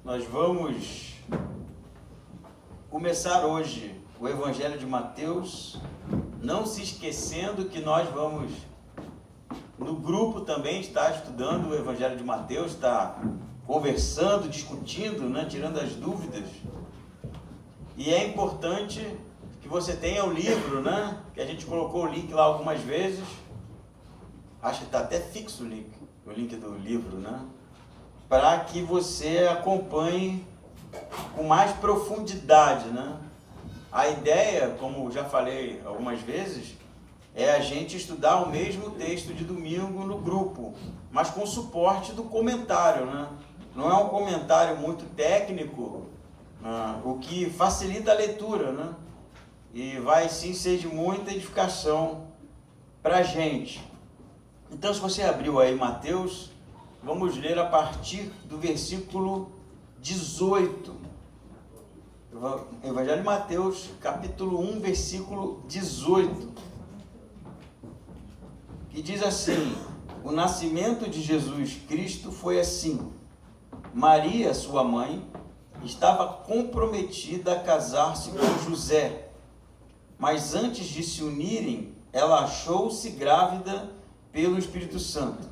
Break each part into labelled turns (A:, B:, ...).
A: Nós vamos começar hoje o Evangelho de Mateus, não se esquecendo que nós vamos, no grupo também, estar estudando o Evangelho de Mateus, estar conversando, discutindo, né, tirando as dúvidas. E é importante que você tenha o livro, né, que a gente colocou o link lá algumas vezes. Acho que está até fixo o link do livro, né? Para que você acompanhe com mais profundidade, né? A ideia, como já falei algumas vezes, é a gente estudar o mesmo texto de domingo no grupo, mas com suporte do comentário, né? Não é um comentário muito técnico, o que facilita a leitura, né? E vai sim ser de muita edificação para a gente. Então, se você abriu aí Mateus, vamos ler a partir do versículo 18. Evangelho de Mateus, capítulo 1, versículo 18. Que diz assim: o nascimento de Jesus Cristo foi assim. Maria, sua mãe, estava comprometida a casar-se com José, mas antes de se unirem, ela achou-se grávida pelo Espírito Santo.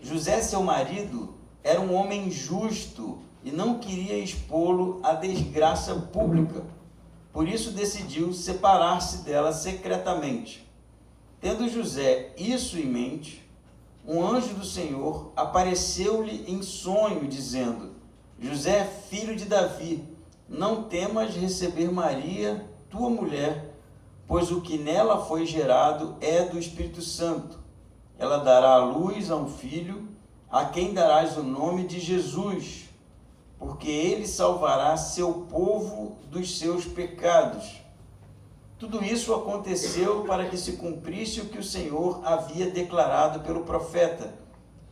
A: José, seu marido, era um homem justo e não queria expô-lo à desgraça pública. Por isso decidiu separar-se dela secretamente. Tendo José isso em mente, um anjo do Senhor apareceu-lhe em sonho, dizendo: José, filho de Davi, não temas receber Maria, tua mulher, pois o que nela foi gerado é do Espírito Santo. Ela dará à luz a um filho, a quem darás o nome de Jesus, porque ele salvará seu povo dos seus pecados. Tudo isso aconteceu para que se cumprisse o que o Senhor havia declarado pelo profeta: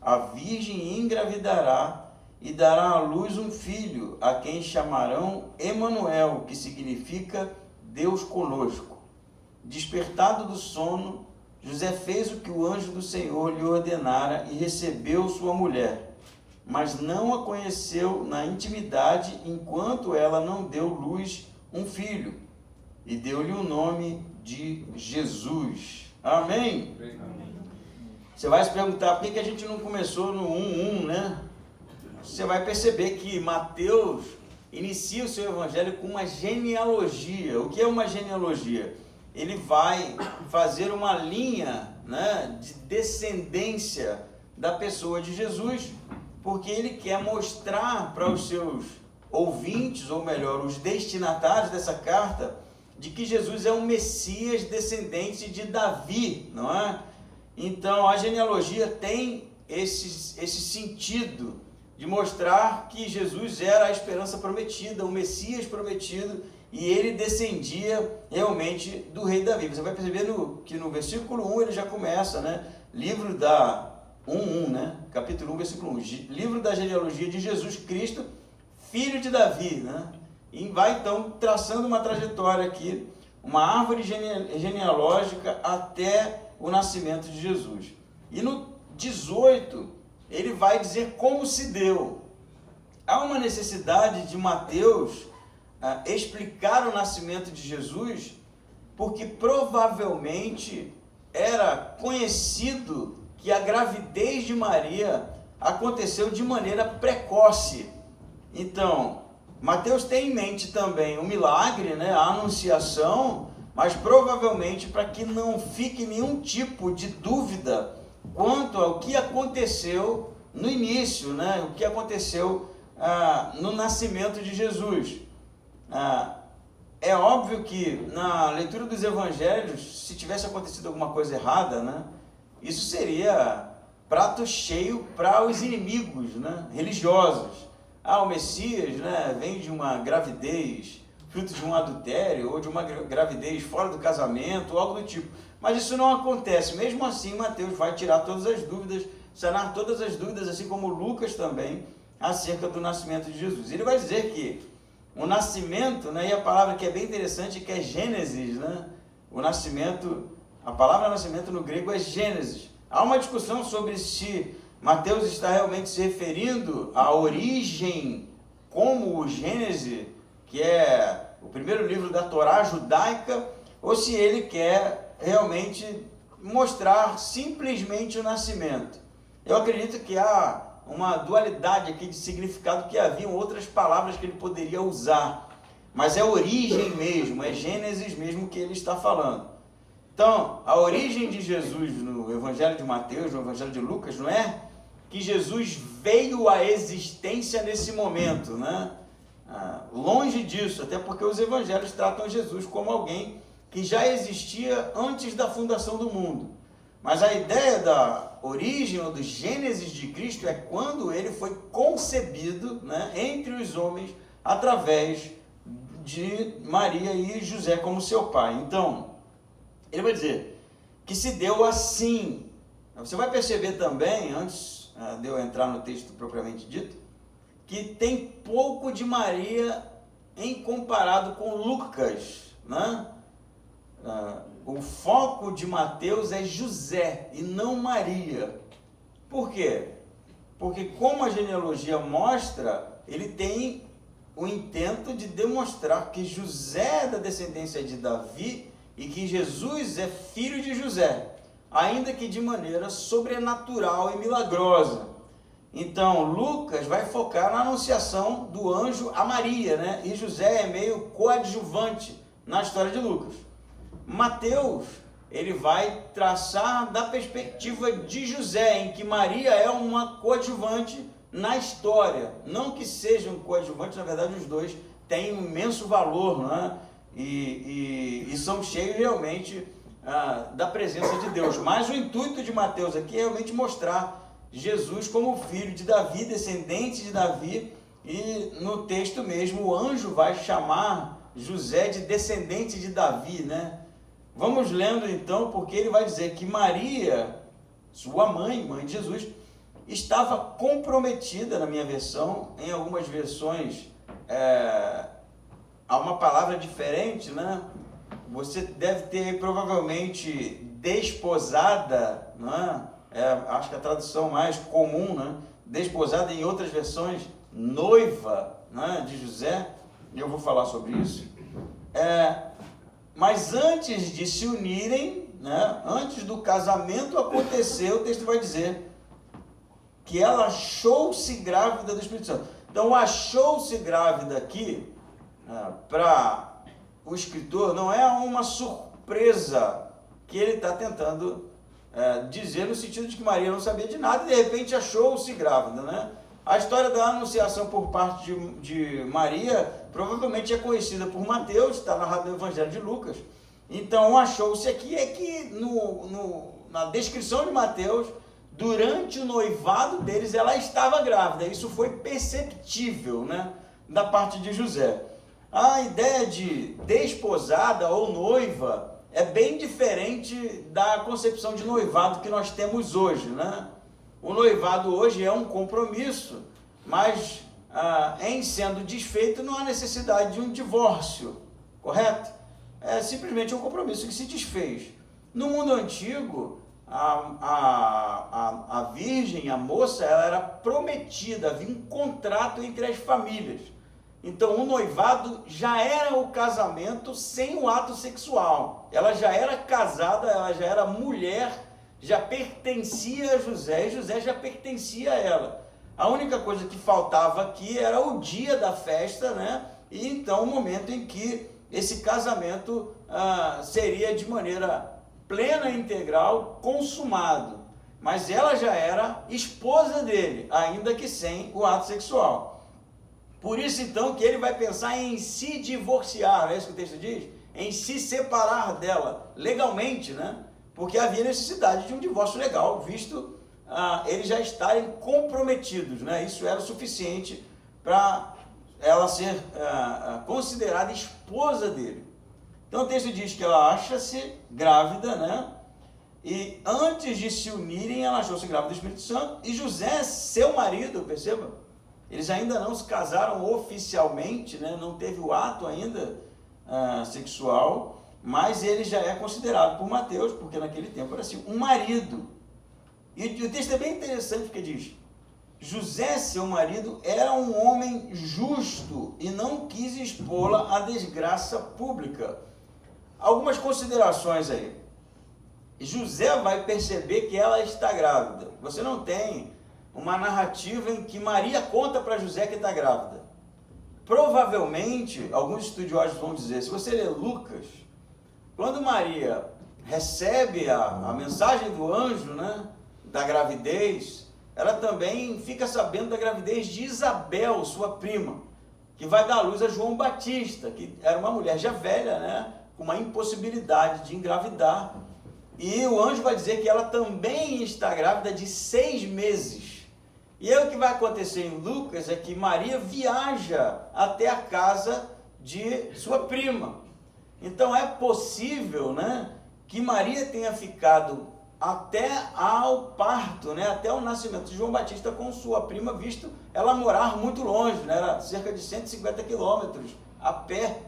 A: a virgem engravidará e dará à luz um filho, a quem chamarão Emanuel, que significa Deus conosco. Despertado do sono, José fez o que o anjo do Senhor lhe ordenara e recebeu sua mulher, mas não a conheceu na intimidade enquanto ela não deu luz um filho, e deu-lhe o nome de Jesus. Amém? Amém. Você vai se perguntar por que a gente não começou no 1:1, né? Você vai perceber que Mateus inicia o seu evangelho com uma genealogia. O que é uma genealogia? Ele vai fazer uma linha, né, de descendência da pessoa de Jesus, porque ele quer mostrar para os seus ouvintes, ou melhor, os destinatários dessa carta, de que Jesus é um Messias descendente de Davi, não é? Então, a genealogia tem esse sentido de mostrar que Jesus era a esperança prometida, o Messias prometido, e ele descendia realmente do rei Davi. Você vai perceber que no versículo 1 ele já começa, né? Livro da 1:1, né? Capítulo 1, versículo 1. Livro da genealogia de Jesus Cristo, filho de Davi, né? E vai então traçando uma trajetória aqui, uma árvore genealógica até o nascimento de Jesus. E no 18 ele vai dizer como se deu. Há uma necessidade de Mateus explicar o nascimento de Jesus, porque provavelmente era conhecido que a gravidez de Maria aconteceu de maneira precoce. Então, Mateus tem em mente também o milagre, né, a anunciação, mas provavelmente para que não fique nenhum tipo de dúvida quanto ao que aconteceu no início, né, o que aconteceu no nascimento de Jesus. É óbvio que na leitura dos evangelhos, se tivesse acontecido alguma coisa errada, né, isso seria prato cheio para os inimigos, né, religiosos. O Messias, né, vem de uma gravidez, fruto de um adultério, ou de uma gravidez fora do casamento, ou algo do tipo. Mas isso não acontece. Mesmo assim, Mateus vai tirar todas as dúvidas, sanar todas as dúvidas, assim como Lucas também, acerca do nascimento de Jesus. Ele vai dizer que o nascimento, né, e a palavra que é bem interessante, que é Gênesis, né? O nascimento, a palavra nascimento no grego é Gênesis. Há uma discussão sobre se Mateus está realmente se referindo à origem como o Gênesis, que é o primeiro livro da Torá judaica, ou se ele quer realmente mostrar simplesmente o nascimento. Eu acredito que há uma dualidade aqui de significado, que haviam outras palavras que ele poderia usar, mas é origem mesmo, é Gênesis mesmo que ele está falando. Então, a origem de Jesus no Evangelho de Mateus, no Evangelho de Lucas, não é que Jesus veio à existência nesse momento, né? Longe disso, até porque os evangelhos tratam Jesus como alguém que já existia antes da fundação do mundo. Mas a ideia da origem ou do Gênesis de Cristo é quando ele foi concebido, né, entre os homens através de Maria e José como seu pai. Então, ele vai dizer que se deu assim. Você vai perceber também, antes de eu entrar no texto propriamente dito, que tem pouco de Maria em comparado com Lucas, né? O foco de Mateus é José e não Maria. Por quê? Porque, como a genealogia mostra, ele tem o intento de demonstrar que José é da descendência de Davi e que Jesus é filho de José, ainda que de maneira sobrenatural e milagrosa. Então, Lucas vai focar na anunciação do anjo a Maria, né? E José é meio coadjuvante na história de Lucas. Mateus, ele vai traçar da perspectiva de José, em que Maria é uma coadjuvante na história. Não que sejam coadjuvantes, na verdade os dois têm um imenso valor, né? E são cheios realmente da presença de Deus. Mas o intuito de Mateus aqui é realmente mostrar Jesus como filho de Davi, descendente de Davi, e no texto mesmo o anjo vai chamar José de descendente de Davi, né? Vamos lendo então, porque ele vai dizer que Maria, sua mãe, mãe de Jesus, estava comprometida, na minha versão, em algumas versões há uma palavra diferente, né? Você deve ter provavelmente desposada, né? Acho que a tradução mais comum, né? Desposada, em outras versões, noiva, né? De José, e eu vou falar sobre isso. Mas antes de se unirem, né? Antes do casamento acontecer, o texto vai dizer que ela achou-se grávida do Espírito Santo. Então, achou-se grávida aqui, para o escritor, não é uma surpresa que ele está tentando dizer, no sentido de que Maria não sabia de nada e de repente achou-se grávida, né? A história da anunciação por parte de Maria provavelmente é conhecida por Mateus, está narrado no Evangelho de Lucas. Então, achou-se aqui é que na descrição de Mateus, durante o noivado deles, ela estava grávida. Isso foi perceptível, né, da parte de José. A ideia de desposada ou noiva é bem diferente da concepção de noivado que nós temos hoje, né? O noivado hoje é um compromisso, mas em sendo desfeito não há necessidade de um divórcio, correto? É simplesmente um compromisso que se desfez. No mundo antigo, a virgem, a moça, ela era prometida, havia um contrato entre as famílias. Então, o noivado já era o casamento sem o ato sexual. Ela já era casada, ela já era mulher, já pertencia a José, e José já pertencia a ela. A única coisa que faltava aqui era o dia da festa, né? E então o momento em que esse casamento seria de maneira plena e integral consumado. Mas ela já era esposa dele, ainda que sem o ato sexual. Por isso, então, que ele vai pensar em se divorciar, não é isso que o texto diz? Em se separar dela, legalmente, né? Porque havia necessidade de um divórcio legal, visto eles já estarem comprometidos, né? Isso era o suficiente para ela ser considerada esposa dele. Então, o texto diz que ela acha-se grávida, né? E antes de se unirem, ela achou-se grávida do Espírito Santo, e José, seu marido, perceba? Eles ainda não se casaram oficialmente, né? Não teve o ato ainda sexual, mas ele já é considerado por Mateus, porque naquele tempo era assim, um marido. E o texto é bem interessante porque diz: José, seu marido, era um homem justo justo e não quis expô-la à desgraça pública. Algumas considerações aí. José vai perceber que ela está grávida. Você não tem uma narrativa em que Maria conta para José que está grávida. Provavelmente, alguns estudiosos vão dizer, se você ler Lucas, quando Maria recebe a mensagem do anjo, né, da gravidez, ela também fica sabendo da gravidez de Isabel, sua prima, que vai dar à luz a João Batista, que era uma mulher já velha, né, com uma impossibilidade de engravidar. E o anjo vai dizer que ela também está grávida de 6 meses. E aí o que vai acontecer em Lucas é que Maria viaja até a casa de sua prima. Então é possível, né, que Maria tenha ficado até ao parto, né, até o nascimento de João Batista com sua prima, visto ela morar muito longe, né, era cerca de 150 quilômetros a pé.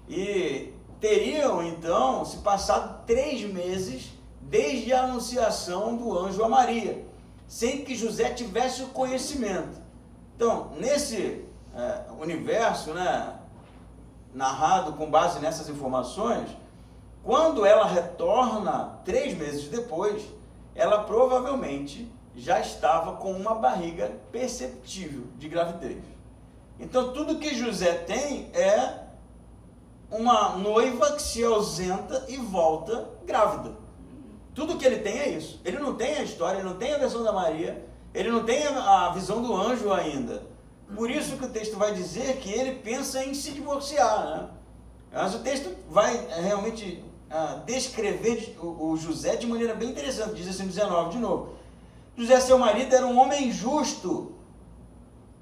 A: E teriam então se passado 3 meses desde a anunciação do anjo a Maria, sem que José tivesse o conhecimento. Então, nesse universo, né, narrado com base nessas informações, quando ela retorna 3 meses depois, ela provavelmente já estava com uma barriga perceptível de gravidez. Então, tudo que José tem é uma noiva que se ausenta e volta grávida. Tudo que ele tem é isso. Ele não tem a história, ele não tem a versão da Maria, ele não tem a visão do anjo ainda. Por isso que o texto vai dizer que ele pensa em se divorciar, né? Mas o texto vai realmente descrever o José de maneira bem interessante. Diz assim, 19 de novo. José, seu marido, era um homem justo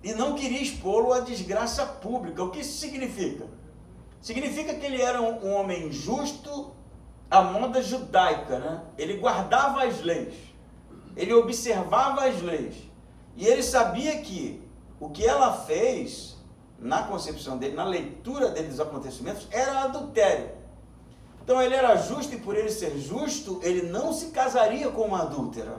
A: e não queria expô-lo à desgraça pública. O que isso significa? Significa que ele era um homem justo à moda judaica, né? Ele guardava as leis, ele observava as leis, e ele sabia que o que ela fez, na concepção dele, na leitura dele dos acontecimentos, era adultério. Então ele era justo, e por ele ser justo, ele não se casaria com uma adúltera.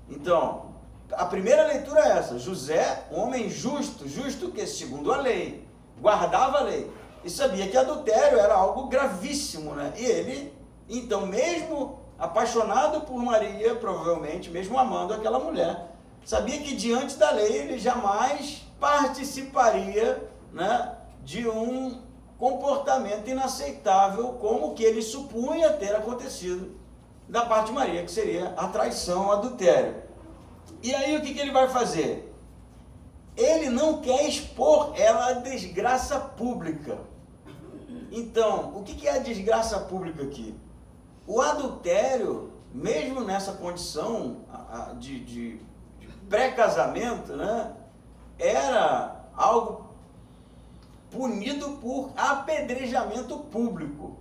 A: Então, a primeira leitura é essa: José, um homem justo, justo que segundo a lei, guardava a lei, e sabia que adultério era algo gravíssimo, né? E ele, então, mesmo apaixonado por Maria, provavelmente, mesmo amando aquela mulher, sabia que diante da lei ele jamais participaria, né, de um comportamento inaceitável como o que ele supunha ter acontecido da parte de Maria, que seria a traição, o adultério. E aí o que ele vai fazer? Ele não quer expor ela à desgraça pública. Então, o que é a desgraça pública aqui? O adultério, mesmo nessa condição de pré-casamento, né, era algo punido por apedrejamento público.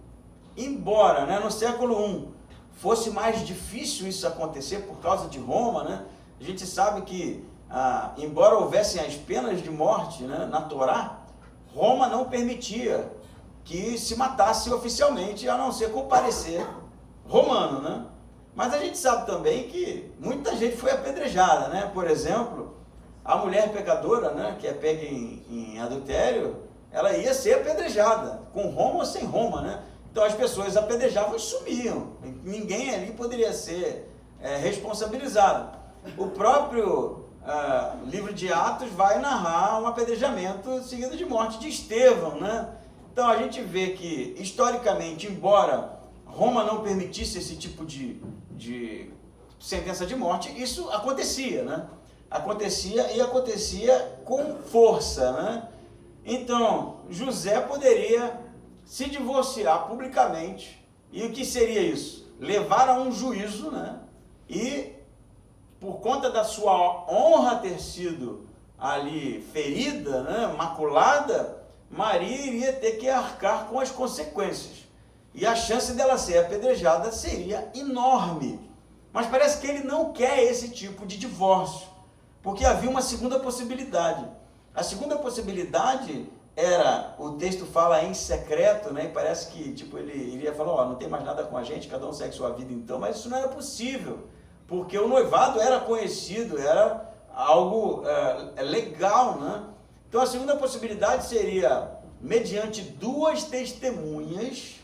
A: Embora, né, no século I fosse mais difícil isso acontecer por causa de Roma, né, a gente sabe que, embora houvessem as penas de morte, né, na Torá, Roma não permitia que se matasse oficialmente, a não ser com o parecer romano, né? Mas a gente sabe também que muita gente foi apedrejada, né? Por exemplo, a mulher pecadora, né, que é pega em adultério, ela ia ser apedrejada, com Roma ou sem Roma, né? Então as pessoas apedrejavam e sumiam. Ninguém ali poderia ser responsabilizado. O próprio livro de Atos vai narrar um apedrejamento seguido de morte de Estevão, né? Então a gente vê que, historicamente, embora Roma não permitisse esse tipo de sentença de morte, isso acontecia, né? Acontecia com força, né? Então, José poderia se divorciar publicamente, e o que seria isso? Levar a um juízo, né? E, por conta da sua honra ter sido ali ferida, né? Maculada, Maria iria ter que arcar com as consequências. E a chance dela ser apedrejada seria enorme. Mas parece que ele não quer esse tipo de divórcio, porque havia uma segunda possibilidade. A segunda possibilidade era, o texto fala em secreto, né? E parece que tipo, ele iria falar, não tem mais nada com a gente, cada um segue sua vida então, mas isso não era possível, porque o noivado era conhecido, era algo legal, né? Então a segunda possibilidade seria, mediante duas testemunhas,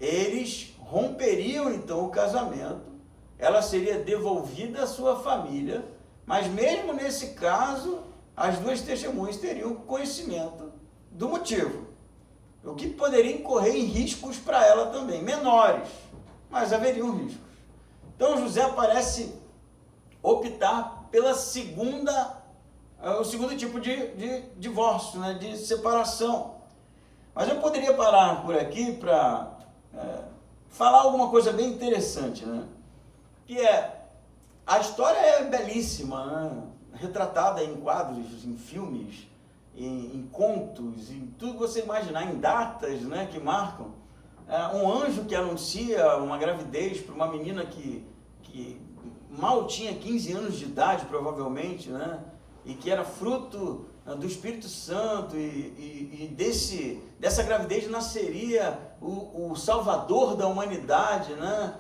A: eles romperiam então o casamento, ela seria devolvida à sua família, mas mesmo nesse caso, as duas testemunhas teriam conhecimento do motivo, o que poderia incorrer em riscos para ela também, menores, mas haveriam riscos. Então José parece optar pela o segundo tipo de divórcio, né, de separação. Mas eu poderia parar por aqui para falar alguma coisa bem interessante, né? Que a história é belíssima, né? Retratada em quadros, em filmes, em contos, em tudo que você imaginar, em datas, né, que marcam. Um anjo que anuncia uma gravidez para uma menina que mal tinha 15 anos de idade, provavelmente, né? E que era fruto do Espírito Santo, e dessa gravidez nasceria o Salvador da humanidade, né?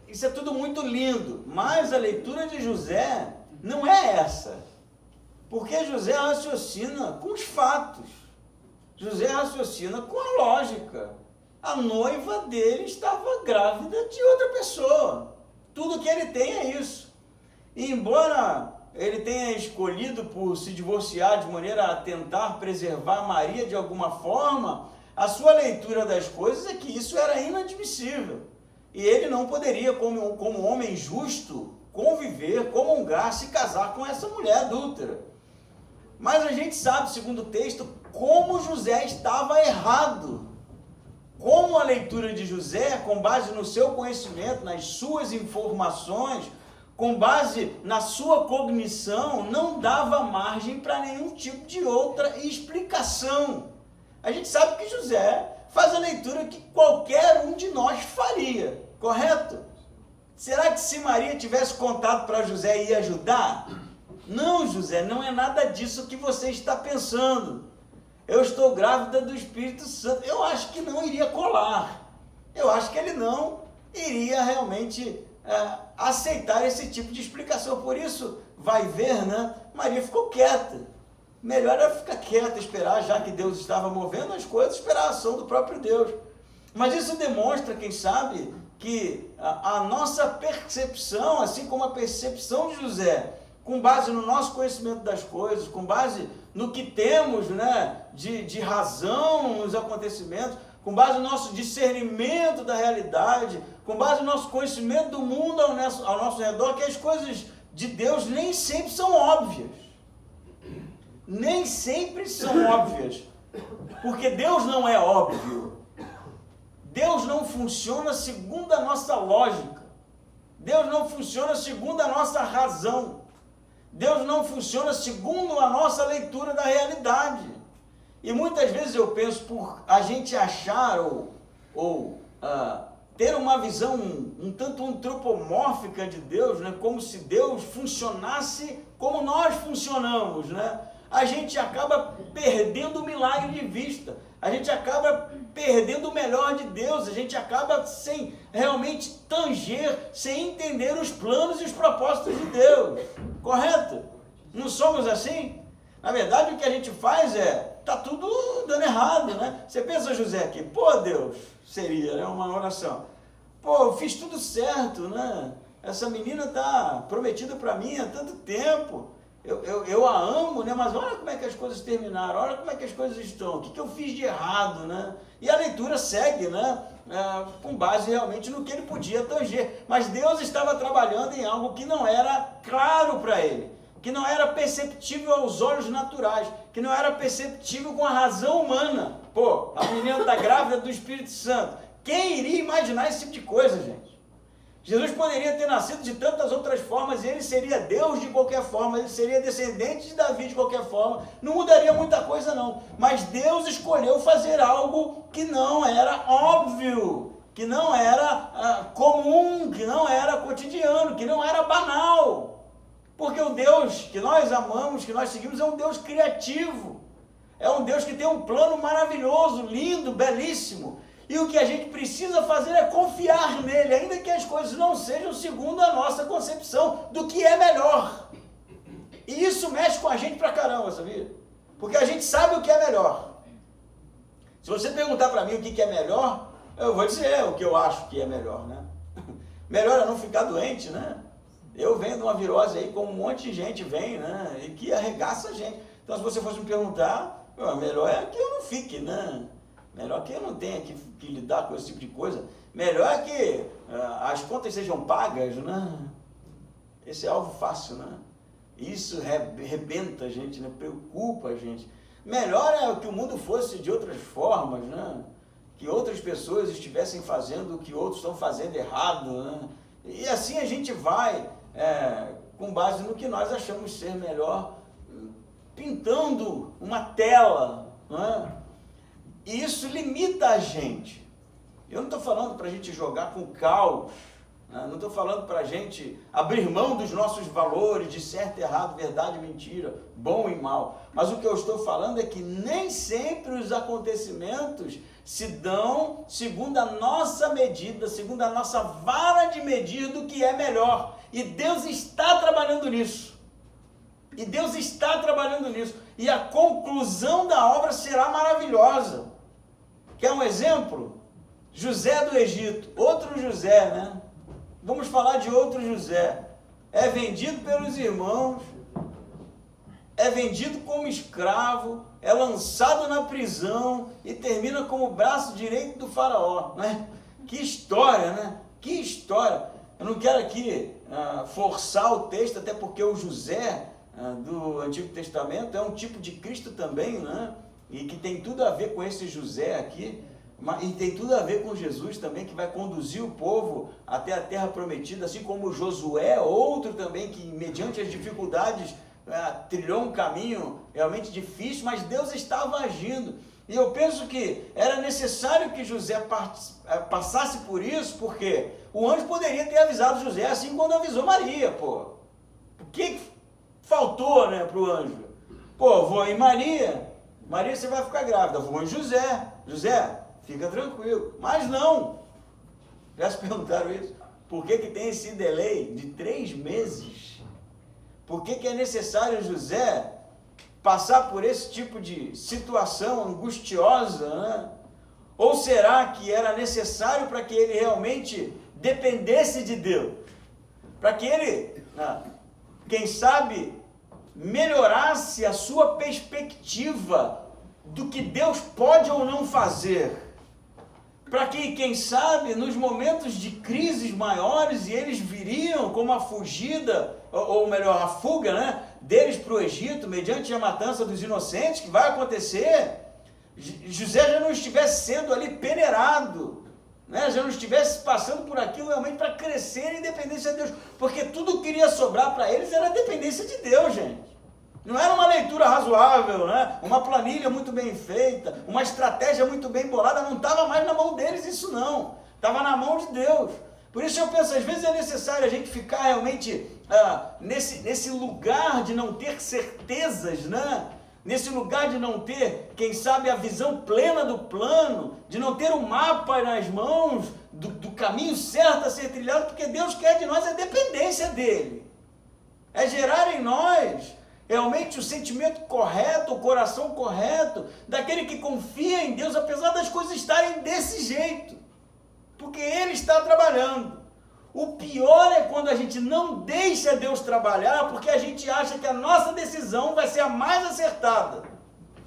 A: Isso é tudo muito lindo, mas a leitura de José não é essa, porque José raciocina com os fatos, José raciocina com a lógica. A noiva dele estava grávida de outra pessoa, tudo que ele tem é isso. E embora ele tenha escolhido por se divorciar de maneira a tentar preservar Maria de alguma forma, a sua leitura das coisas é que isso era inadmissível. E ele não poderia, como homem justo, conviver, comungar, se casar com essa mulher adúltera. Mas a gente sabe, segundo o texto, como José estava errado. Como a leitura de José, com base no seu conhecimento, nas suas informações, com base na sua cognição, não dava margem para nenhum tipo de outra explicação. A gente sabe que José faz a leitura que qualquer um de nós faria, correto? Será que se Maria tivesse contado para José ia ajudar? Não, José, não é nada disso que você está pensando. Eu estou grávida do Espírito Santo. Eu acho que não iria colar. Eu acho que ele não iria realmente aceitar esse tipo de explicação. Por isso, vai ver, né? Maria ficou quieta. Melhor era ficar quieta, esperar, já que Deus estava movendo as coisas, esperar a ação do próprio Deus. Mas isso demonstra, quem sabe, que a nossa percepção, assim como a percepção de José, com base no nosso conhecimento das coisas, com base no que temos, né, de razão nos acontecimentos, com base no nosso discernimento da realidade, com base no nosso conhecimento do mundo ao nosso redor, que as coisas de Deus nem sempre são óbvias. Nem sempre são óbvias. Porque Deus não é óbvio. Deus não funciona segundo a nossa lógica. Deus não funciona segundo a nossa razão. Deus não funciona segundo a nossa leitura da realidade. E muitas vezes eu penso, por a gente achar ou ter uma visão um tanto antropomórfica de Deus, né, como se Deus funcionasse como nós funcionamos, né? A gente acaba perdendo o milagre de vista, a gente acaba perdendo o melhor de Deus, a gente acaba sem realmente tanger, sem entender os planos e os propósitos de Deus, correto? Não somos assim? Na verdade, o que a gente faz tá tudo dando errado, né? Você pensa, José, aqui, pô, Deus, seria, né, uma oração, pô, eu fiz tudo certo, né? Essa menina tá prometida para mim há tanto tempo, eu a amo, né? Mas olha como é que as coisas terminaram, olha como é que as coisas estão, o que eu fiz de errado, né? E a leitura segue, né? Com base realmente no que ele podia tanger. Mas Deus estava trabalhando em algo que não era claro para ele, que não era perceptível aos olhos naturais, que não era perceptível com a razão humana. Pô, a menina está grávida do Espírito Santo. Quem iria imaginar esse tipo de coisa, gente? Jesus poderia ter nascido de tantas outras formas, e ele seria Deus de qualquer forma, ele seria descendente de Davi de qualquer forma, não mudaria muita coisa não, mas Deus escolheu fazer algo que não era óbvio, que não era comum, que não era cotidiano, que não era banal, porque o Deus que nós amamos, que nós seguimos, é um Deus criativo, é um Deus que tem um plano maravilhoso, lindo, belíssimo. E o que a gente precisa fazer é confiar nele, ainda que as coisas não sejam segundo a nossa concepção do que é melhor. E isso mexe com a gente pra caramba, sabia? Porque a gente sabe o que é melhor. Se você perguntar para mim o que é melhor, eu vou dizer o que eu acho que é melhor, né? Melhor é não ficar doente, né? Eu venho de uma virose aí, como um monte de gente vem, né? E que arregaça a gente. Então, se você fosse me perguntar, melhor é que eu não fique, né? Melhor que eu não tenha que lidar com esse tipo de coisa. Melhor é que as contas sejam pagas, né? Esse é algo fácil, né? Isso rebenta a gente, né? Preocupa a gente. Melhor é que o mundo fosse de outras formas, né? Que outras pessoas estivessem fazendo o que outros estão fazendo errado, né? E assim a gente vai, com base no que nós achamos ser melhor, pintando uma tela, né? E isso limita a gente. Eu não estou falando para a gente jogar com caos, né? Não estou falando para a gente abrir mão dos nossos valores de certo e errado, verdade e mentira, bom e mal. Mas o que eu estou falando é que nem sempre os acontecimentos se dão segundo a nossa medida, segundo a nossa vara de medir do que é melhor. E Deus está trabalhando nisso. E a conclusão da obra será maravilhosa. Quer um exemplo? José do Egito, outro José, né? Vamos falar de outro José. É vendido pelos irmãos, é vendido como escravo, é lançado na prisão e termina como braço direito do faraó, né? Que história, né? Que história! Eu não quero aqui forçar o texto, até porque o José do Antigo Testamento é um tipo de Cristo também, né? E que tem tudo a ver com esse José aqui, e tem tudo a ver com Jesus também, que vai conduzir o povo até a terra prometida, assim como Josué, outro também que, mediante as dificuldades, trilhou um caminho realmente difícil, mas Deus estava agindo. E eu penso que era necessário que José passasse por isso, porque o anjo poderia ter avisado José, assim quando avisou Maria, pô. O que faltou, né, para o anjo? Pô, vou em Maria, você vai ficar grávida. Vou em José, fica tranquilo. Mas não. Já se perguntaram isso? Por que tem esse delay de 3 meses? Por que é necessário José passar por esse tipo de situação angustiosa, né? Ou será que era necessário para que ele realmente dependesse de Deus? Para que ele, quem sabe, melhorasse a sua perspectiva do que Deus pode ou não fazer? Para que, quem sabe, nos momentos de crises maiores, e eles viriam como a fugida, ou melhor, a fuga, né, deles para o Egito, mediante a matança dos inocentes, que vai acontecer, José já não estivesse sendo ali peneirado, né, já não estivesse passando por aquilo realmente para crescer em dependência de Deus, porque tudo que iria sobrar para eles era a dependência de Deus, gente. Não era uma leitura razoável, né? Uma planilha muito bem feita, uma estratégia muito bem bolada, não estava mais na mão deles isso não, estava na mão de Deus. Por isso eu penso, às vezes é necessário a gente ficar realmente nesse lugar de não ter certezas, né? Nesse lugar de não ter, quem sabe, a visão plena do plano, de não ter um mapa nas mãos do caminho certo a ser trilhado, porque Deus quer de nós a dependência dele. É gerar em nós realmente o sentimento correto, o coração correto, daquele que confia em Deus, apesar das coisas estarem desse jeito, porque Ele está trabalhando. O pior é quando a gente não deixa Deus trabalhar, porque a gente acha que a nossa decisão vai ser a mais acertada,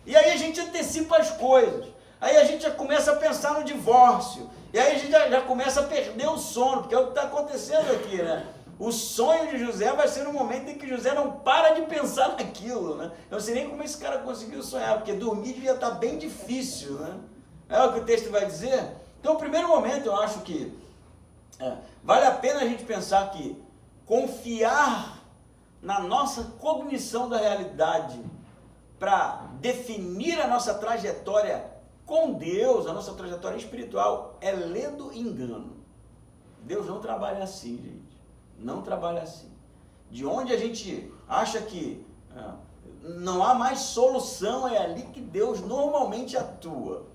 A: e aí a gente antecipa as coisas, aí a gente já começa a pensar no divórcio, e aí a gente já começa a perder o sono, porque é o que está acontecendo aqui, né? O sonho de José vai ser um momento em que José não para de pensar naquilo, né? Eu não sei nem como esse cara conseguiu sonhar, porque dormir devia estar bem difícil, né? É o que o texto vai dizer. Então, o primeiro momento, eu acho que vale a pena a gente pensar que confiar na nossa cognição da realidade para definir a nossa trajetória com Deus, a nossa trajetória espiritual, é ledo engano. Deus não trabalha assim, gente. Não trabalha assim. De onde a gente acha que não há mais solução, é ali que Deus normalmente atua.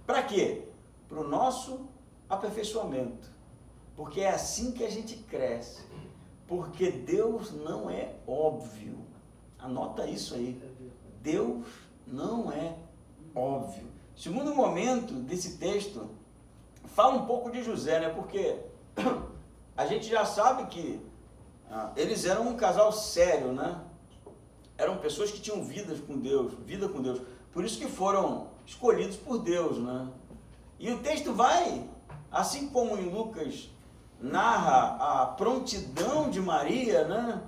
A: Para quê? Para o nosso aperfeiçoamento. Porque é assim que a gente cresce. Porque Deus não é óbvio. Anota isso aí. Deus não é óbvio. Segundo momento desse texto, fala um pouco de José, né? Porque a gente já sabe que eles eram um casal sério, né? Eram pessoas que tinham vida com Deus. Por isso que foram escolhidos por Deus, né? E o texto vai, assim como em Lucas narra a prontidão de Maria, né?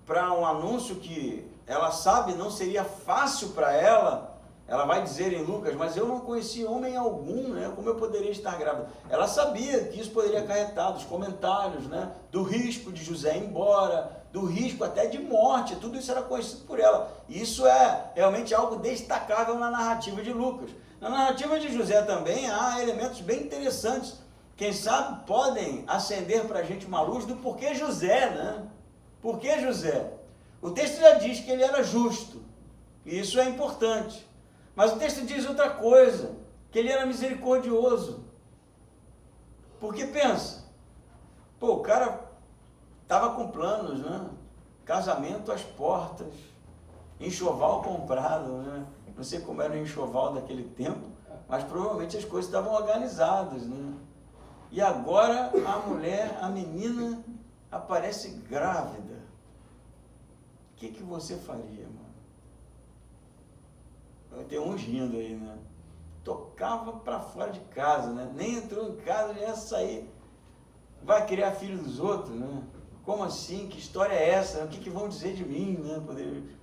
A: Para um anúncio que ela sabe não seria fácil para ela. Ela vai dizer em Lucas, mas eu não conheci homem algum, né? Como eu poderia estar grávida? Ela sabia que isso poderia acarretar dos comentários, né? Do risco de José ir embora, do risco até de morte, tudo isso era conhecido por ela. E isso é realmente algo destacável na narrativa de Lucas. Na narrativa de José também há elementos bem interessantes, quem sabe podem acender para a gente uma luz do porquê José, né? Por que José? O texto já diz que ele era justo, e isso é importante. Mas o texto diz outra coisa, que ele era misericordioso. Porque pensa, o cara estava com planos, né? Casamento às portas, enxoval comprado, né? Não sei como era o enxoval daquele tempo, mas provavelmente as coisas estavam organizadas, né? E agora a menina aparece grávida. O que você faria, mano? Tem uns rindo aí, né? Tocava para fora de casa, né? Nem entrou em casa, já ia sair. Vai criar filho dos outros, né? Como assim? Que história é essa? O que vão dizer de mim, né?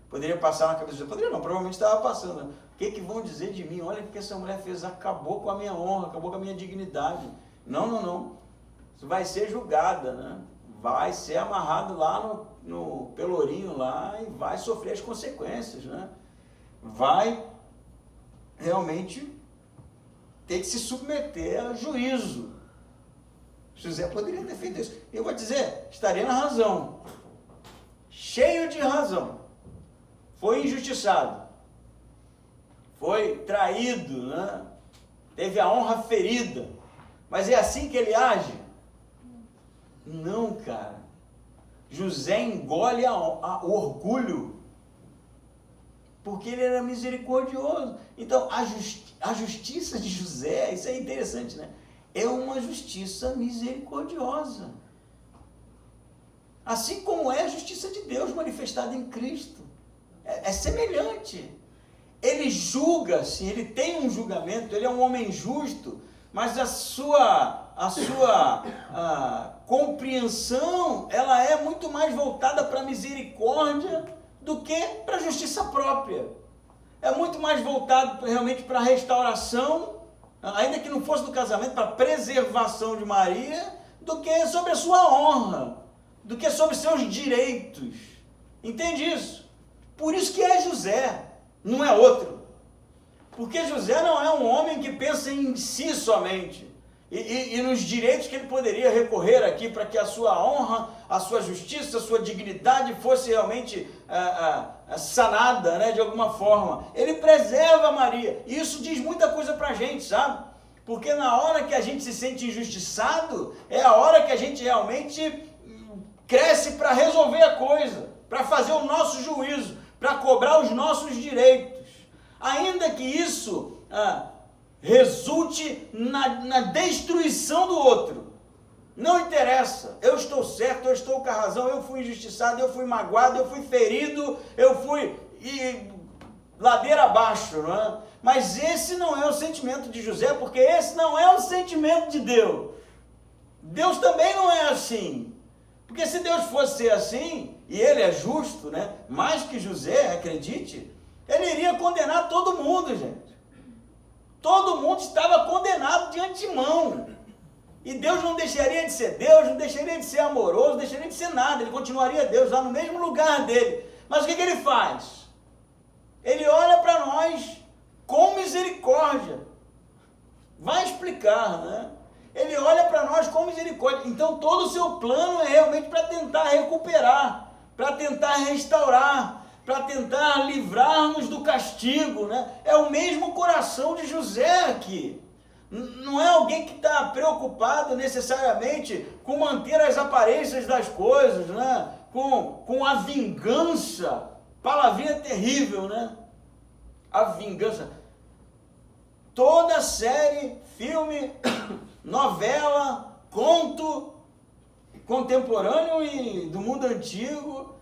A: Poderia passar na cabeça. Poderia não, provavelmente estava passando. Né? O que vão dizer de mim? Olha o que essa mulher fez, acabou com a minha honra, acabou com a minha dignidade. Não. Você vai ser julgada, né? Vai ser amarrado lá no pelourinho lá e vai sofrer as consequências, né? Vai realmente ter que se submeter a juízo. José poderia ter feito isso. Eu vou dizer, estaria na razão. Cheio de razão. Foi injustiçado. Foi traído, né? Teve a honra ferida. Mas é assim que ele age? Não, cara. José engole o orgulho. Porque ele era misericordioso. Então, a justiça de José, isso é interessante, né? É uma justiça misericordiosa. Assim como é a justiça de Deus manifestada em Cristo. É semelhante. Ele julga, sim, ele tem um julgamento, ele é um homem justo, mas a sua compreensão, ela é muito mais voltada para a misericórdia do que para a justiça própria. É muito mais voltado realmente para a restauração, ainda que não fosse do casamento, para a preservação de Maria, do que sobre a sua honra, do que sobre seus direitos. Entende isso? Por isso que é José, não é outro. Porque José não é um homem que pensa em si somente, e nos direitos que ele poderia recorrer aqui para que a sua honra, a sua justiça, a sua dignidade fosse realmente sanada, né, de alguma forma. Ele preserva Maria. E isso diz muita coisa para a gente, sabe? Porque na hora que a gente se sente injustiçado, é a hora que a gente realmente cresce para resolver a coisa, para fazer o nosso juízo, para cobrar os nossos direitos. Ainda que isso resulte na destruição do outro. Não interessa, eu estou certo, eu estou com a razão, eu fui injustiçado, eu fui magoado, eu fui ferido, eu fui ladeira abaixo, não é? Mas esse não é o sentimento de José, porque esse não é o sentimento de Deus. Deus também não é assim. Porque se Deus fosse ser assim, e ele é justo, né? Mais que José, acredite, ele iria condenar todo mundo, gente. Todo mundo estava condenado de antemão. E Deus não deixaria de ser Deus, não deixaria de ser amoroso, não deixaria de ser nada. Ele continuaria Deus lá no mesmo lugar dele. Mas o que ele faz? Ele olha para nós com misericórdia. Vai explicar, né? Ele olha para nós com misericórdia. Então todo o seu plano é realmente para tentar recuperar, para tentar restaurar, para tentar livrar-nos do castigo, né? É o mesmo coração de José aqui. Não é alguém que está preocupado necessariamente com manter as aparências das coisas, né? Com a vingança, palavrinha terrível, né? a vingança. Toda série, filme, novela, conto contemporâneo e do mundo antigo,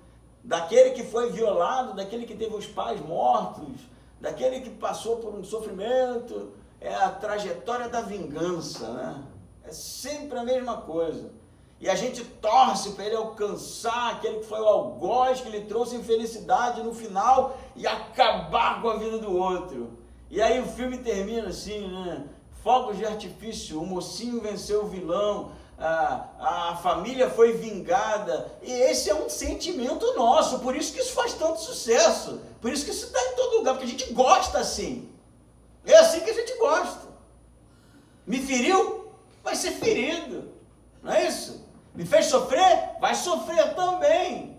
A: daquele que foi violado, daquele que teve os pais mortos, daquele que passou por um sofrimento, é a trajetória da vingança, né? É sempre a mesma coisa. E a gente torce para ele alcançar aquele que foi o algoz que lhe trouxe infelicidade no final e acabar com a vida do outro. E aí o filme termina assim, né? Fogos de artifício, o mocinho venceu o vilão, a família foi vingada. E esse é um sentimento nosso, por isso que isso faz tanto sucesso. Por isso que isso está em todo lugar, porque a gente gosta assim. É assim que a gente gosta. Me feriu? Vai ser ferido. Não é isso? Me fez sofrer? Vai sofrer também.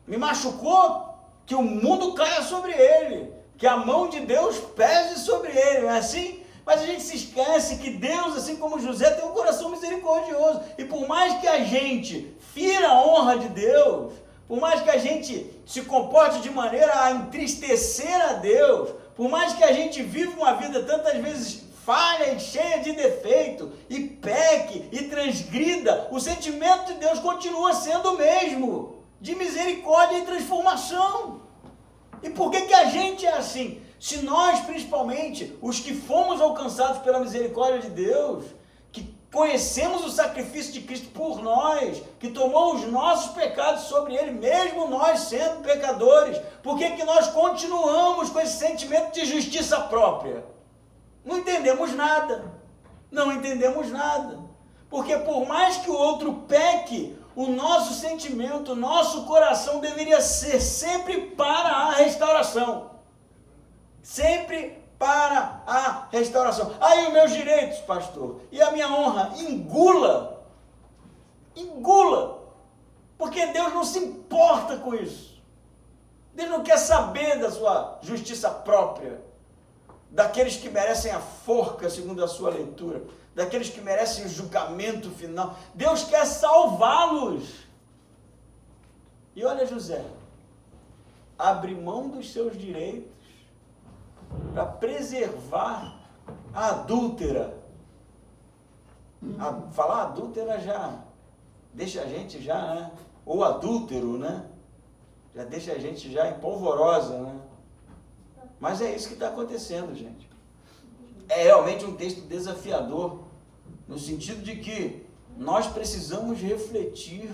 A: Me machucou? Que o mundo caia sobre ele. Que a mão de Deus pese sobre ele. Não é assim? Mas a gente se esquece que Deus, assim como José, tem um coração misericordioso. E por mais que a gente fira a honra de Deus, por mais que a gente se comporte de maneira a entristecer a Deus, por mais que a gente viva uma vida tantas vezes falha e cheia de defeito, e peque e transgrida, o sentimento de Deus continua sendo o mesmo, de misericórdia e transformação. E por que a gente é assim? Se nós, principalmente, os que fomos alcançados pela misericórdia de Deus, que conhecemos o sacrifício de Cristo por nós, que tomou os nossos pecados sobre Ele, mesmo nós sendo pecadores, por que nós continuamos com esse sentimento de justiça própria? Não entendemos nada. Não entendemos nada. Porque por mais que o outro peque, o nosso sentimento, o nosso coração deveria ser sempre para a restauração. Sempre para a restauração. Aí os meus direitos, pastor, e a minha honra, engula. Engula. Porque Deus não se importa com isso. Deus não quer saber da sua justiça própria. Daqueles que merecem a forca, segundo a sua leitura. Daqueles que merecem o julgamento final. Deus quer salvá-los. E olha José, abre mão dos seus direitos para preservar a adúltera. Falar adúltera já deixa a gente já, né? Ou adúltero, né? Já deixa a gente já em polvorosa, né? Mas é isso que está acontecendo, gente. É realmente um texto desafiador, no sentido de que nós precisamos refletir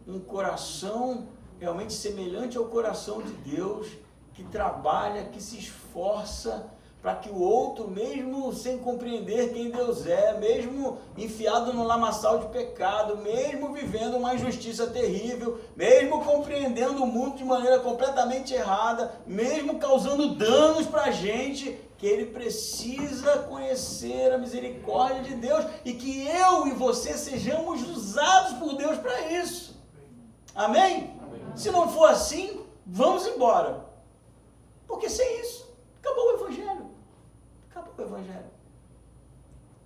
A: um coração realmente semelhante ao coração de Deus, que trabalha, que se esforça para que o outro, mesmo sem compreender quem Deus é, mesmo enfiado no lamaçal de pecado, mesmo vivendo uma injustiça terrível, mesmo compreendendo o mundo de maneira completamente errada, mesmo causando danos para a gente, que ele precisa conhecer a misericórdia de Deus e que eu e você sejamos usados por Deus para isso. Amém? Se não for assim, vamos embora. Porque sem isso, acabou o Evangelho. Acabou o Evangelho.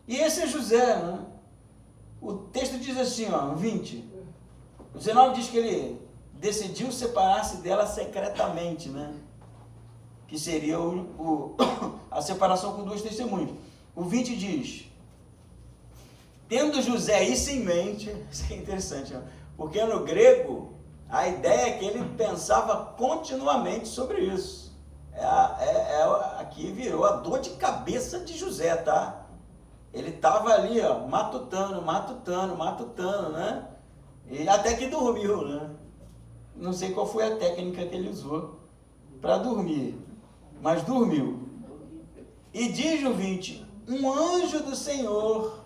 A: E esse é José, né? O texto diz assim, ó, 20. O 19 diz que ele decidiu separar-se dela secretamente, né? Que seria a separação com duas testemunhas. O 20 diz, tendo José isso em mente, isso é interessante, ó, porque no grego, a ideia é que ele pensava continuamente sobre isso. Aqui virou a dor de cabeça de José, tá? Ele estava ali, ó, matutando, né? E até que dormiu, né? Não sei qual foi a técnica que ele usou para dormir, mas dormiu. E diz o 20, um anjo do Senhor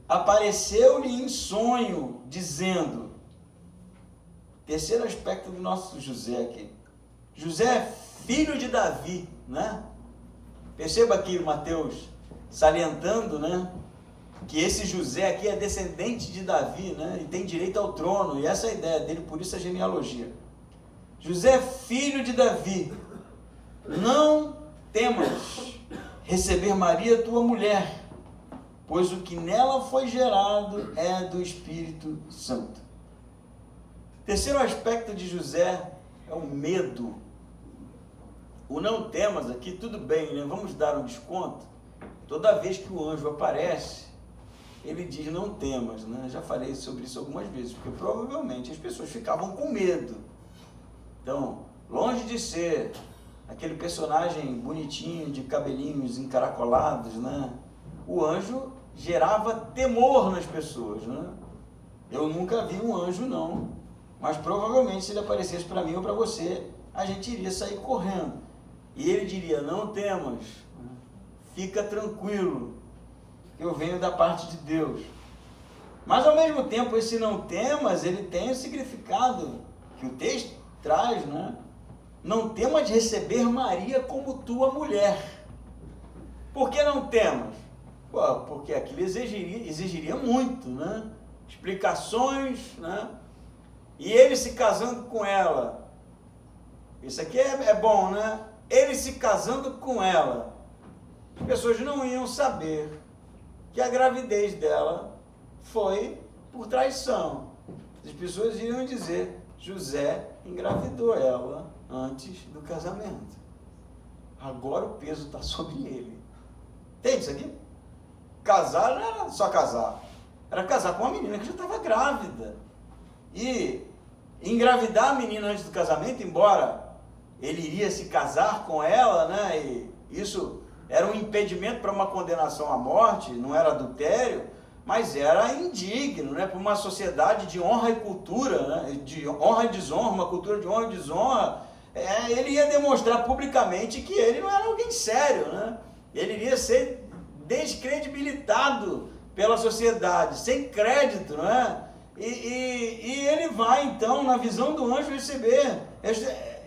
A: apareceu-lhe em sonho, dizendo, terceiro aspecto do nosso José aqui, José, filho de Davi, né? Perceba aqui Mateus salientando, né? Que esse José aqui é descendente de Davi, né? E tem direito ao trono, e essa é a ideia dele, por isso a genealogia. José, filho de Davi, não temas receber Maria, tua mulher, pois o que nela foi gerado é do Espírito Santo. Terceiro aspecto de José é o medo. O não temas aqui, tudo bem, né? Vamos dar um desconto. Toda vez que o anjo aparece, ele diz não temas, né? Já falei sobre isso algumas vezes, porque provavelmente as pessoas ficavam com medo. Então, longe de ser aquele personagem bonitinho, de cabelinhos encaracolados, né? O anjo gerava temor nas pessoas, né? Eu nunca vi um anjo, não, mas provavelmente se ele aparecesse para mim ou para você, a gente iria sair correndo. E ele diria, não temas, fica tranquilo, eu venho da parte de Deus. Mas ao mesmo tempo, esse não temas, ele tem o significado que o texto traz, né? Não temas receber Maria como tua mulher. Por que não temas? Pô, porque aquilo exigiria muito, né? Explicações, né? E ele se casando com ela. Isso aqui é bom, né? Ele se casando com ela. As pessoas não iam saber que a gravidez dela foi por traição. As pessoas iriam dizer, José engravidou ela antes do casamento. Agora o peso está sobre ele. Entende isso aqui? Casar não era só casar. Era casar com uma menina que já estava grávida. E engravidar a menina antes do casamento, embora ele iria se casar com ela, né? E isso era um impedimento para uma condenação à morte, não era adultério, mas era indigno, né? Para uma sociedade de honra e cultura, né? De honra e desonra, uma cultura de honra e desonra, ele ia demonstrar publicamente que ele não era alguém sério, né? Ele iria ser descredibilitado pela sociedade, sem crédito, né? E ele vai, então, na visão do anjo, receber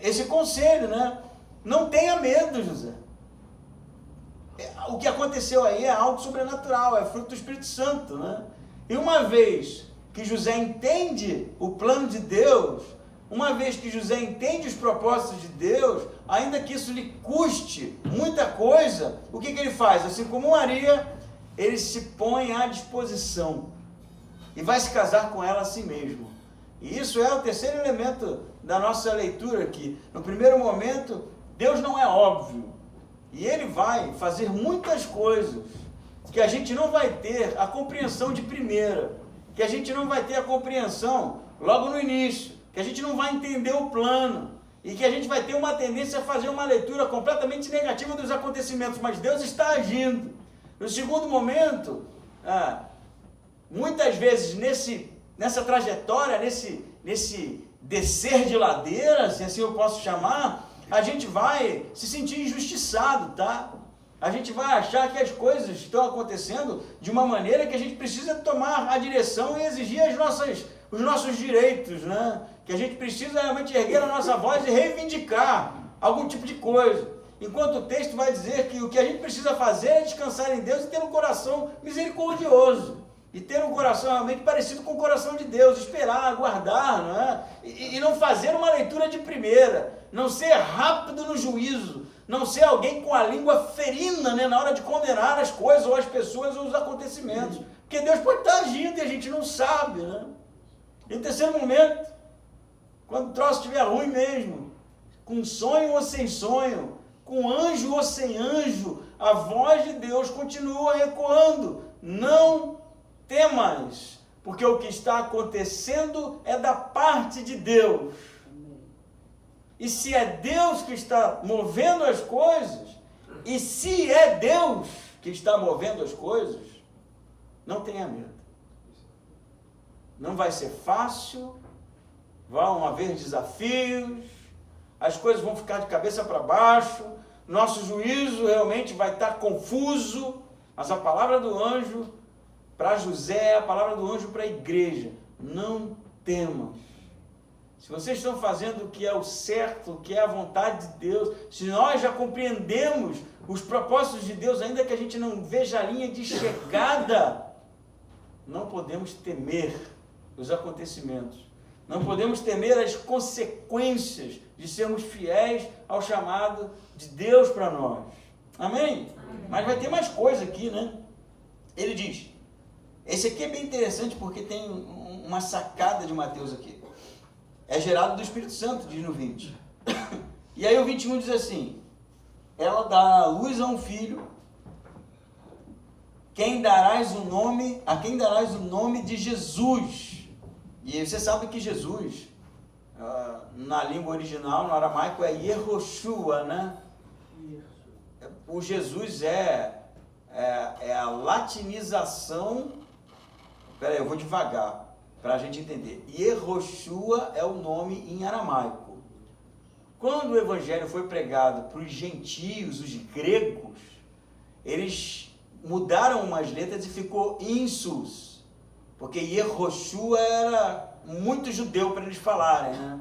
A: esse conselho, né? Não tenha medo, José. O que aconteceu aí é algo sobrenatural, é fruto do Espírito Santo, né? E uma vez que José entende o plano de Deus, uma vez que José entende os propósitos de Deus, ainda que isso lhe custe muita coisa, o que ele faz? Assim como Maria, ele se põe à disposição e vai se casar com ela a si mesmo. E isso é o terceiro elemento da nossa leitura aqui. No primeiro momento, Deus não é óbvio. E ele vai fazer muitas coisas que a gente não vai ter a compreensão de primeira, que a gente não vai ter a compreensão logo no início, que a gente não vai entender o plano e que a gente vai ter uma tendência a fazer uma leitura completamente negativa dos acontecimentos, mas Deus está agindo. No segundo momento, muitas vezes nessa trajetória, nesse descer de ladeira, se assim eu posso chamar, a gente vai se sentir injustiçado, tá? A gente vai achar que as coisas estão acontecendo de uma maneira que a gente precisa tomar a direção e exigir os nossos direitos, né? Que a gente precisa realmente erguer a nossa voz e reivindicar algum tipo de coisa. Enquanto o texto vai dizer que o que a gente precisa fazer é descansar em Deus e ter um coração misericordioso. E ter um coração realmente parecido com o coração de Deus, esperar, aguardar, não é? E não fazer uma leitura de primeira, não ser rápido no juízo, não ser alguém com a língua ferina, né, na hora de condenar as coisas, ou as pessoas, ou os acontecimentos. Porque Deus pode estar agindo e a gente não sabe, né? E no terceiro momento, quando o troço estiver ruim mesmo, com sonho ou sem sonho, com anjo ou sem anjo, a voz de Deus continua ecoando. Não temas, porque o que está acontecendo é da parte de Deus. E se é Deus que está movendo as coisas, e se é Deus que está movendo as coisas, não tenha medo. Não vai ser fácil, vão haver desafios, as coisas vão ficar de cabeça para baixo, nosso juízo realmente vai estar confuso, mas a palavra do anjo para José, a palavra do anjo para a igreja, não temas. Se vocês estão fazendo o que é o certo, o que é a vontade de Deus, se nós já compreendemos os propósitos de Deus, ainda que a gente não veja a linha de chegada, não podemos temer os acontecimentos, não podemos temer as consequências de sermos fiéis ao chamado de Deus para nós. Amém? Mas vai ter mais coisa aqui, né? Ele diz, esse aqui é bem interessante porque tem uma sacada de Mateus aqui. É gerado do Espírito Santo, diz no 20. E aí o 21 diz assim, ela dará à luz a um filho, a quem darás o nome de Jesus. E você sabe que Jesus, na língua original, no aramaico, é Yehoshua, né? O Jesus é a latinização. Espera aí, eu vou devagar para a gente entender. Yehoshua é o nome em aramaico. Quando o evangelho foi pregado para os gentios, os gregos, eles mudaram umas letras e ficou Insus, porque Yehoshua era muito judeu para eles falarem, né?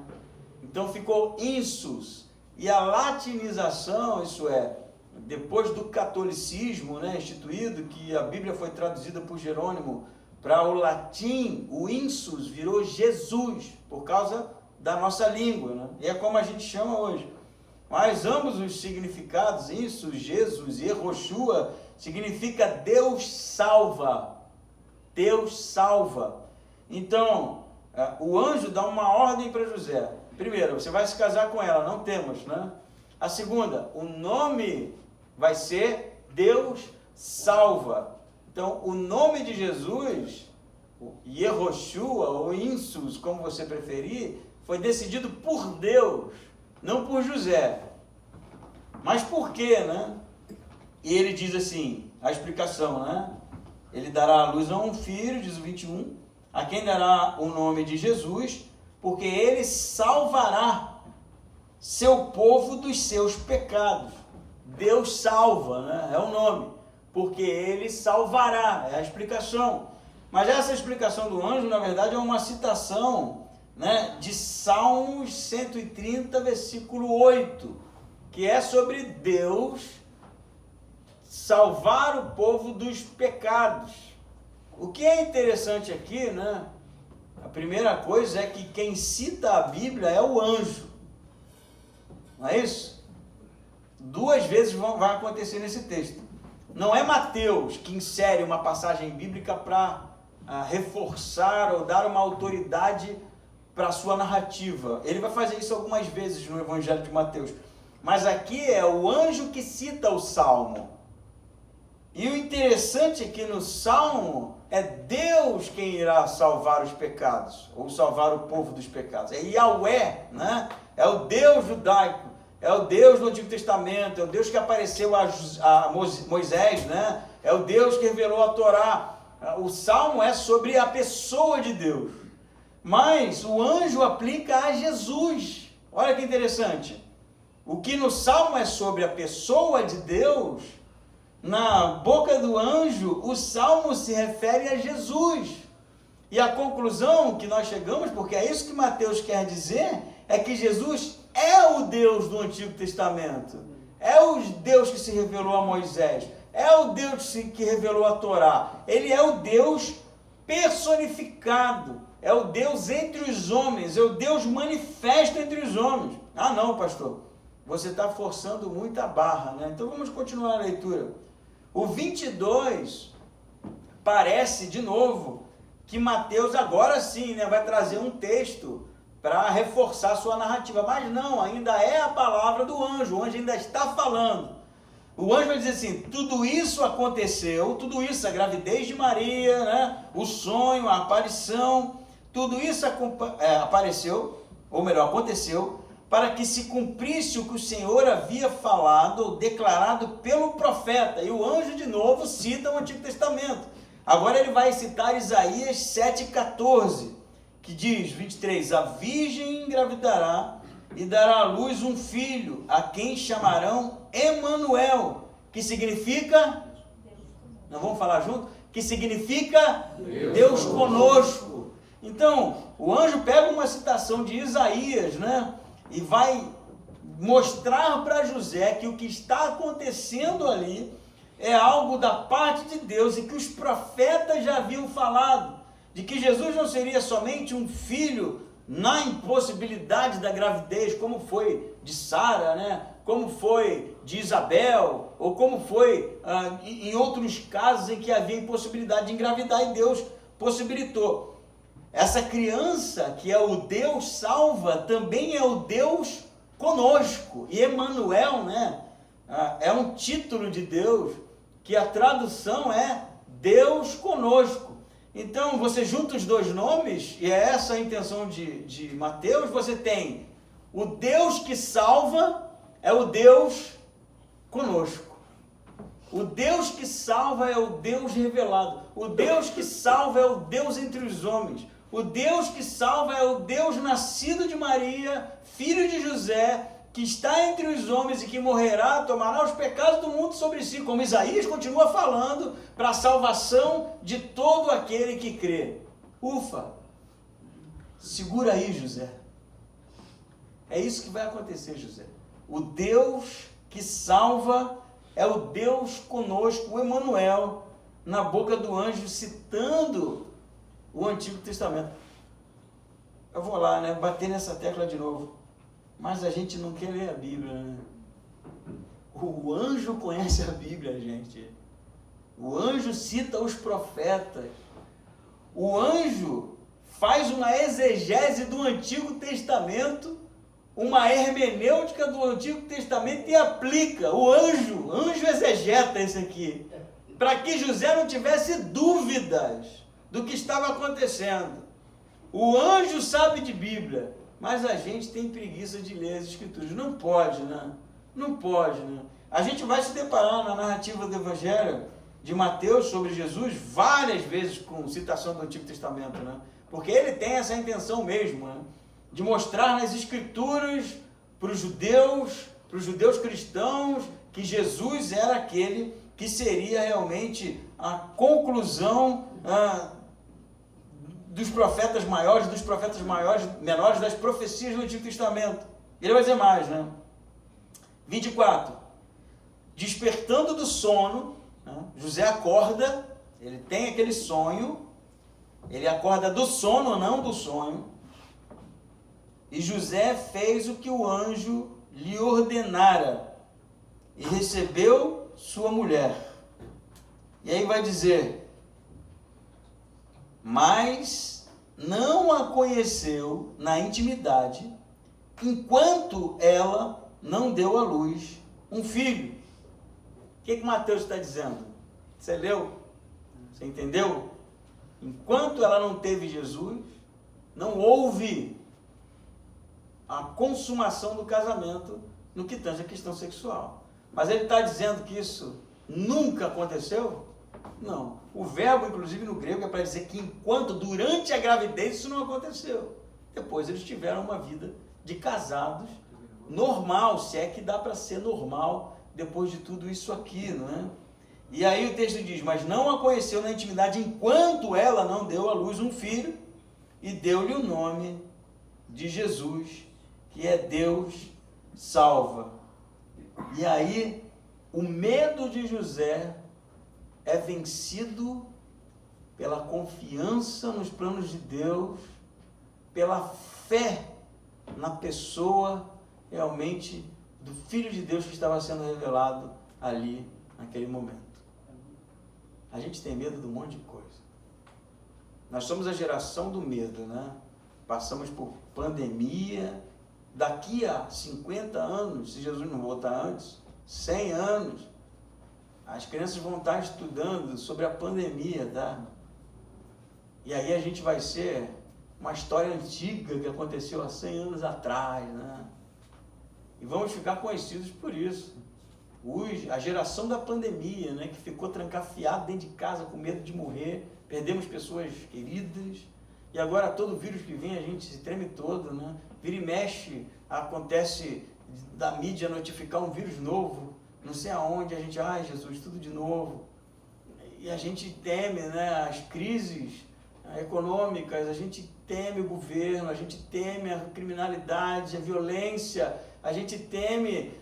A: Então ficou Insus. E a latinização, isso é, depois do catolicismo, né, instituído, que a Bíblia foi traduzida por Jerônimo para o latim, o Insus virou Jesus, por causa da nossa língua, né? E é como a gente chama hoje. Mas ambos os significados, Insus, Jesus e Yehoshua, significa Deus salva. Deus salva. Então, o anjo dá uma ordem para José. Primeiro, você vai se casar com ela, não temos, né? A segunda, o nome vai ser Deus salva. Então, o nome de Jesus, Yehoshua ou Insus, como você preferir, foi decidido por Deus, não por José. Mas por quê, né? E ele diz assim, a explicação, né? Ele dará à luz a um filho, diz o 21, a quem dará o nome de Jesus, porque ele salvará seu povo dos seus pecados. Deus salva, né? É o nome. Porque ele salvará, é a explicação. Mas essa explicação do anjo, na verdade, é uma citação, né, de Salmos 130, versículo 8, que é sobre Deus salvar o povo dos pecados. O que é interessante aqui, né? A primeira coisa é que quem cita a Bíblia é o anjo. Não é isso? 2 vezes vai acontecer nesse texto. Não é Mateus que insere uma passagem bíblica para reforçar ou dar uma autoridade para a sua narrativa. Ele vai fazer isso algumas vezes no Evangelho de Mateus. Mas aqui é o anjo que cita o Salmo. E o interessante é que no Salmo é Deus quem irá salvar os pecados, ou salvar o povo dos pecados. É Yahweh, né? É o Deus judaico, é o Deus do Antigo Testamento, é o Deus que apareceu a Moisés, né? É o Deus que revelou a Torá. O Salmo é sobre a pessoa de Deus. Mas o anjo aplica a Jesus. Olha que interessante. O que no Salmo é sobre a pessoa de Deus, na boca do anjo, o Salmo se refere a Jesus. E a conclusão que nós chegamos, porque é isso que Mateus quer dizer, é que Jesus é o Deus do Antigo Testamento. É o Deus que se revelou a Moisés. É o Deus que revelou a Torá. Ele é o Deus personificado. É o Deus entre os homens. É o Deus manifesto entre os homens. Ah, não, pastor. Você está forçando muito a barra, né? Então vamos continuar a leitura. O 22 parece, de novo, que Mateus agora sim, né, vai trazer um texto para reforçar sua narrativa. Mas não, ainda é a palavra do anjo. O anjo ainda está falando. O anjo vai dizer assim, tudo isso aconteceu, tudo isso, a gravidez de Maria, né, o sonho, a aparição, tudo isso aconteceu, para que se cumprisse o que o Senhor havia falado ou declarado pelo profeta. E o anjo de novo cita o Antigo Testamento. Agora ele vai citar Isaías 7,14, que diz, 23, a virgem engravidará e dará à luz um filho, a quem chamarão Emanuel, que significa, não vamos falar junto? Que significa Deus conosco. Então, o anjo pega uma citação de Isaías, né? E vai mostrar para José que o que está acontecendo ali é algo da parte de Deus e que os profetas já haviam falado, de que Jesus não seria somente um filho na impossibilidade da gravidez, como foi de Sara, né? Como foi de Isabel, ou como foi em outros casos em que havia impossibilidade de engravidar e Deus possibilitou. Essa criança, que é o Deus salva, também é o Deus conosco. E Emanuel, né? é um título de Deus, que a tradução é Deus conosco. Então, você junta os dois nomes, e é essa a intenção de Mateus, você tem o Deus que salva, é o Deus conosco. O Deus que salva é o Deus revelado. O Deus que salva é o Deus entre os homens. O Deus que salva é o Deus nascido de Maria, filho de José, que está entre os homens e que morrerá, tomará os pecados do mundo sobre si, como Isaías continua falando, para a salvação de todo aquele que crê. Ufa! Segura aí, José. É isso que vai acontecer, José. O Deus que salva é o Deus conosco, o Emanuel, na boca do anjo, citando o Antigo Testamento. Eu vou lá, né, bater nessa tecla de novo. Mas a gente não quer ler a Bíblia, né? O anjo conhece a Bíblia, gente. O anjo cita os profetas. O anjo faz uma exegese do Antigo Testamento, uma hermenêutica do Antigo Testamento e aplica. O anjo exegeta esse aqui, para que José não tivesse dúvidas do que estava acontecendo. O anjo sabe de Bíblia, mas a gente tem preguiça de ler as Escrituras. Não pode, né? Não pode, né? A gente vai se deparar na narrativa do Evangelho de Mateus sobre Jesus várias vezes com citação do Antigo Testamento, né? Porque ele tem essa intenção mesmo, né? De mostrar nas Escrituras para os judeus cristãos, que Jesus era aquele que seria realmente a conclusão dos profetas maiores, menores, das profecias do Antigo Testamento. Ele vai dizer mais, né? 24. Despertando do sono, né? José acorda, ele tem aquele sonho, ele acorda do sono, não do sonho, e José fez o que o anjo lhe ordenara, e recebeu sua mulher. E aí vai dizer, mas não a conheceu na intimidade, enquanto ela não deu à luz um filho. O que Mateus está dizendo? Você leu? Você entendeu? Enquanto ela não teve Jesus, não houve a consumação do casamento no que tange a questão sexual. Mas ele está dizendo que isso nunca aconteceu? Não. O verbo, inclusive no grego, é para dizer que durante a gravidez, isso não aconteceu. Depois eles tiveram uma vida de casados normal, se é que dá para ser normal depois de tudo isso aqui, não é? E aí o texto diz, mas não a conheceu na intimidade enquanto ela não deu à luz um filho, e deu-lhe o nome de Jesus, que é Deus salva. E aí o medo de José é vencido pela confiança nos planos de Deus, pela fé na pessoa realmente do Filho de Deus que estava sendo revelado ali naquele momento. A gente tem medo de um monte de coisa. Nós somos a geração do medo, né? Passamos por pandemia. Daqui a 50 anos, se Jesus não voltar antes, 100 anos, as crianças vão estar estudando sobre a pandemia, tá? E aí a gente vai ser uma história antiga que aconteceu há 100 anos atrás, né? E vamos ficar conhecidos por isso. A geração da pandemia, né? Que ficou trancafiado dentro de casa com medo de morrer, perdemos pessoas queridas, e agora todo vírus que vem a gente se treme todo, né? Vira e mexe, acontece da mídia notificar um vírus novo, não sei aonde, a gente, ai Jesus, tudo de novo. E a gente teme, né, as crises econômicas, a gente teme o governo, a gente teme a criminalidade, a violência, a gente teme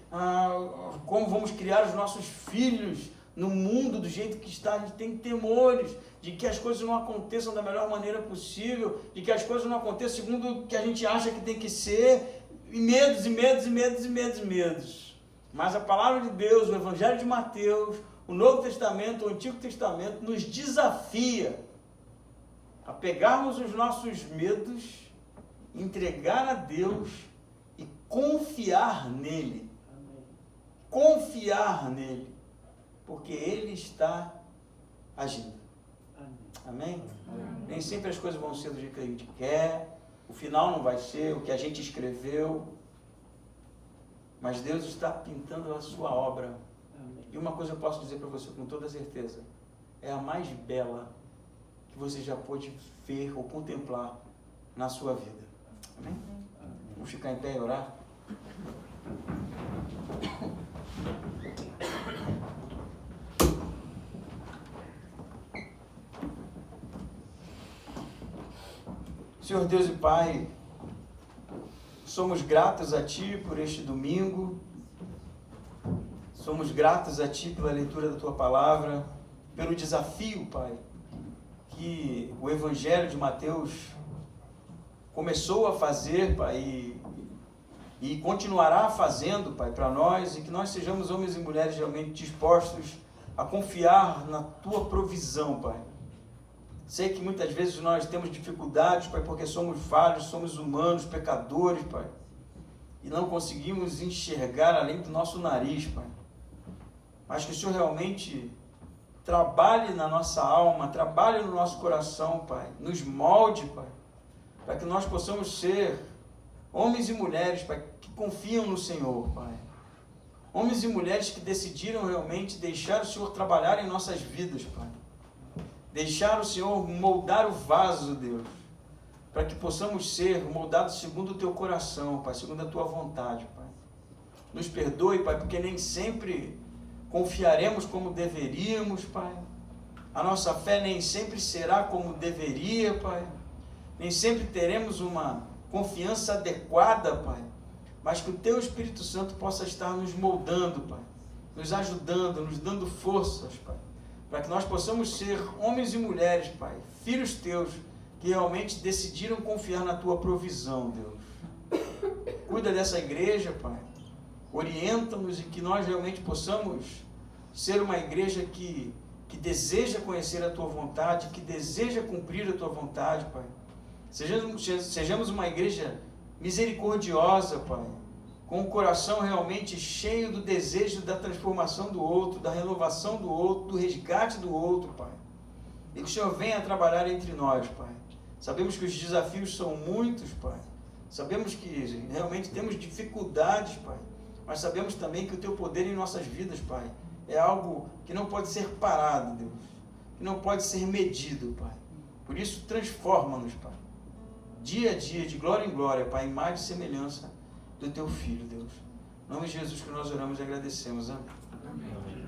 A: como vamos criar os nossos filhos no mundo do jeito que está. A gente tem temores de que as coisas não aconteçam da melhor maneira possível, de que as coisas não aconteçam segundo o que a gente acha que tem que ser, e medos, e medos, e medos, e medos, e medos. Mas a palavra de Deus, o Evangelho de Mateus, o Novo Testamento, o Antigo Testamento, nos desafia a pegarmos os nossos medos, entregar a Deus e confiar nele. confiar nele, porque ele está agindo. Amém? Nem sempre as coisas vão ser do jeito que a gente quer, o final não vai ser o que a gente escreveu, mas Deus está pintando a sua obra. E uma coisa eu posso dizer para você com toda certeza, é a mais bela que você já pôde ver ou contemplar na sua vida. Amém? Vamos ficar em pé e orar? Senhor Deus e Pai, somos gratos a Ti por este domingo, somos gratos a Ti pela leitura da Tua Palavra, pelo desafio, Pai, que o Evangelho de Mateus começou a fazer, Pai, e continuará fazendo, Pai, para nós, e que nós sejamos homens e mulheres realmente dispostos a confiar na Tua provisão, Pai. Sei que muitas vezes nós temos dificuldades, Pai, porque somos falhos, somos humanos, pecadores, Pai, e não conseguimos enxergar além do nosso nariz, Pai. Mas que o Senhor realmente trabalhe na nossa alma, trabalhe no nosso coração, Pai, nos molde, Pai, para que nós possamos ser homens e mulheres, Pai, que confiam no Senhor, Pai. Homens e mulheres que decidiram realmente deixar o Senhor trabalhar em nossas vidas, Pai. Deixar o Senhor moldar o vaso, Deus, para que possamos ser moldados segundo o Teu coração, Pai, segundo a Tua vontade, Pai. Nos perdoe, Pai, porque nem sempre confiaremos como deveríamos, Pai. A nossa fé nem sempre será como deveria, Pai. Nem sempre teremos uma confiança adequada, Pai. Mas que o Teu Espírito Santo possa estar nos moldando, Pai. Nos ajudando, nos dando forças, Pai. Para que nós possamos ser homens e mulheres, Pai, filhos Teus, que realmente decidiram confiar na Tua provisão, Deus. Cuida dessa igreja, Pai. Orienta-nos e que nós realmente possamos ser uma igreja que deseja conhecer a Tua vontade, que deseja cumprir a Tua vontade, Pai. Sejamos uma igreja misericordiosa, Pai, com o coração realmente cheio do desejo da transformação do outro, da renovação do outro, do resgate do outro, Pai. E que o Senhor venha trabalhar entre nós, Pai. Sabemos que os desafios são muitos, Pai. Sabemos que realmente temos dificuldades, Pai. Mas sabemos também que o Teu poder em nossas vidas, Pai, é algo que não pode ser parado, Deus. Que não pode ser medido, Pai. Por isso, transforma-nos, Pai. Dia a dia, de glória em glória, Pai, em mais de semelhança do Teu Filho, Deus. Em nome de Jesus que nós oramos e agradecemos. Amém. Amém.